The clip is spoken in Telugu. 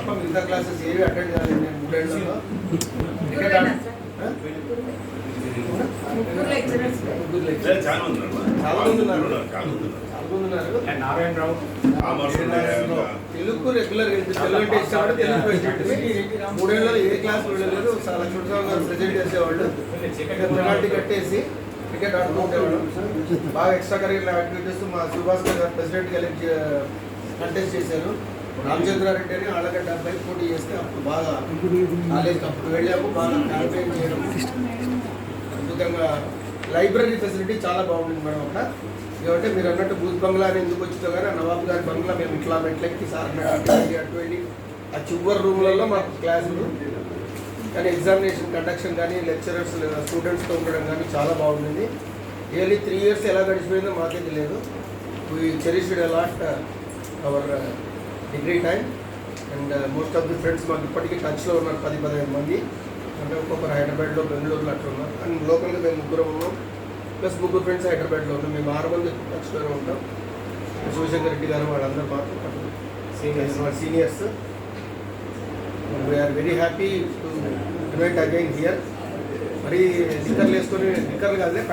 మిగతా క్లాసెస్ ఏవి అటెండ్ చేయాలి నేను 3 ఏళ్లలో చాలా మంది ఉన్నారు నారాయణరావు తెలుగు రెగ్యులర్ తెలుగు అంటే ఇష్టపడి తెలుగు ప్రెసిడెంట్ 3 ఏళ్లలో ఏ క్లాస్ వెళ్ళలేదు. చాలా లక్ష్మణరావు గారు ప్రెసిడెంట్ చేసేవాళ్ళు. పెనాల్టీ కట్టేసి క్రికెట్ ఆడుతూ ఉండేవాళ్ళు. బాగా ఎక్స్ట్రా కరిక్యులర్ యాక్టివిటీస్ మా సుభాస్కర్ గారు ప్రెసిడెంట్ కంటెస్ట్ చేశారు. రామచంద్రారెడ్డి అని ఆళ్ళగడ్డ అబ్బాయి పోటీ చేస్తే అప్పుడు బాగా కాలేజ్ అప్పుడు వెళ్ళాము. బాగా క్యాంపెయిన్ చేయడం అద్భుతంగా. లైబ్రరీ ఫెసిలిటీ చాలా బాగుంటుంది మేడం అక్కడ. ఏమంటే మీరు అన్నట్టు బూత్ బంగ్లా అని ఎందుకు వచ్చిందో కానీ నవాబు గారి బంగ్లా మేము ఇట్లా మెట్లెక్కి సార్ అటు వెళ్ళి ఆ చివరి రూమ్లలో మాకు క్లాసులు కానీ ఎగ్జామినేషన్ కండక్షన్ కానీ లెక్చరర్స్ స్టూడెంట్స్తో ఉండడం కానీ చాలా బాగుంటుంది. ఇయర్లీ 3 years ఎలా గడిచిపోయిందో మాకే తెలియదు. We cherished a lot our degree time and most of the friends మాకు ఇప్పటికీ టచ్లో ఉన్నారు 10-15 మంది. అంటే ఒక్కొక్కరు హైదరాబాద్లో బెంగళూరులో అట్లా ఉన్నారు. అండ్ లోకల్గా మేము 3 ఉన్నాం ప్లస్ 3 ఫ్రెండ్స్ హైదరాబాద్లో ఉన్నాం. మేము 6 మంది టచ్లోనే ఉంటాం. శివశంకర్ రెడ్డి గారు వాళ్ళందరూ మాకు seniors. We are very happy to invite again here. మరి లిక్కర్లు వేసుకొని లిక్కర్లు కాదులే